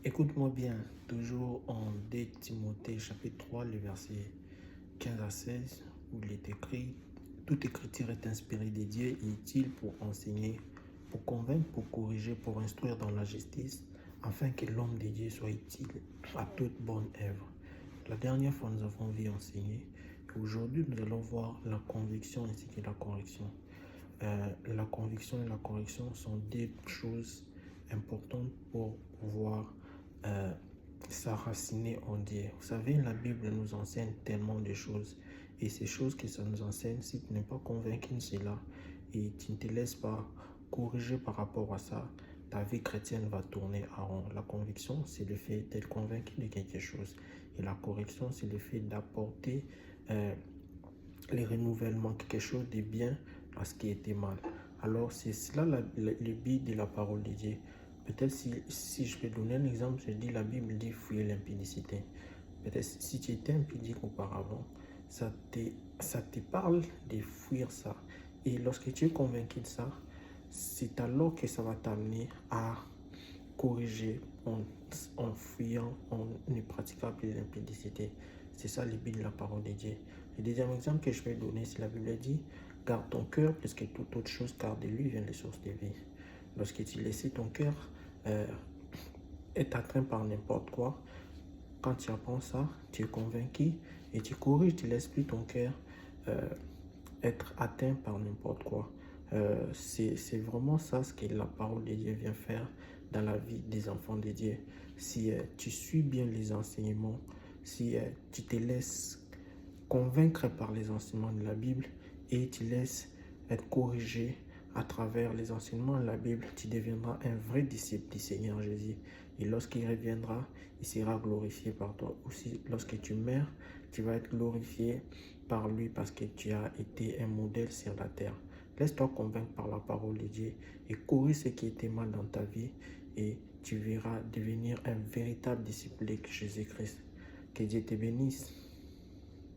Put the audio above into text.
Écoute-moi bien, toujours en 2 Timothée chapitre 3, le verset 15 à 16, où il est écrit: toute écriture est inspirée de Dieu et utile pour enseigner, pour convaincre, pour corriger, pour instruire dans la justice, afin que l'homme de Dieu soit utile à toute bonne œuvre. La dernière fois, nous avons vu enseigner, et aujourd'hui, nous allons voir la conviction ainsi que la correction. La conviction et la correction sont deux choses importantes pour pouvoir s'enraciner en Dieu. Vous savez, la Bible nous enseigne tellement de choses. Et ces choses que ça nous enseigne, si tu n'es pas convaincu de cela et tu ne te laisses pas corriger par rapport à ça, ta vie chrétienne va tourner à rond. La conviction, c'est le fait d'être convaincu de quelque chose. Et la correction, c'est le fait d'apporter les renouvellements, quelque chose de bien à ce qui était mal. Alors, c'est cela le but de la parole de Dieu. Peut-être si je peux donner un exemple, je dis la Bible dit fuir l'impudicité. Peut-être si tu étais impudique auparavant, ça te parle de fuir ça. Et lorsque tu es convaincu de ça, c'est alors que ça va t'amener à corriger en fuyant, en ne pratiquant plus l'impudicité. C'est ça le but de la parole de Dieu. Le deuxième exemple que je vais donner, c'est la Bible dit: garde ton cœur plus que toute autre chose, car de lui viennent les sources de vie. Lorsque tu laisses ton cœur être atteint par n'importe quoi, quand tu apprends ça, tu es convaincu et tu corriges, tu ne laisses plus ton cœur être atteint par n'importe quoi. C'est vraiment ça ce que la parole de Dieu vient faire dans la vie des enfants de Dieu. Si tu suis bien les enseignements, si tu te laisses convaincre par les enseignements de la Bible et tu laisses être corrigé à travers les enseignements de la Bible, tu deviendras un vrai disciple du Seigneur Jésus. Et lorsqu'il reviendra, il sera glorifié par toi. Aussi, lorsque tu meurs, tu vas être glorifié par lui parce que tu as été un modèle sur la terre. Laisse-toi convaincre par la parole de Dieu et corrige ce qui était mal dans ta vie et tu verras devenir un véritable disciple de Jésus-Christ. Que Dieu te bénisse.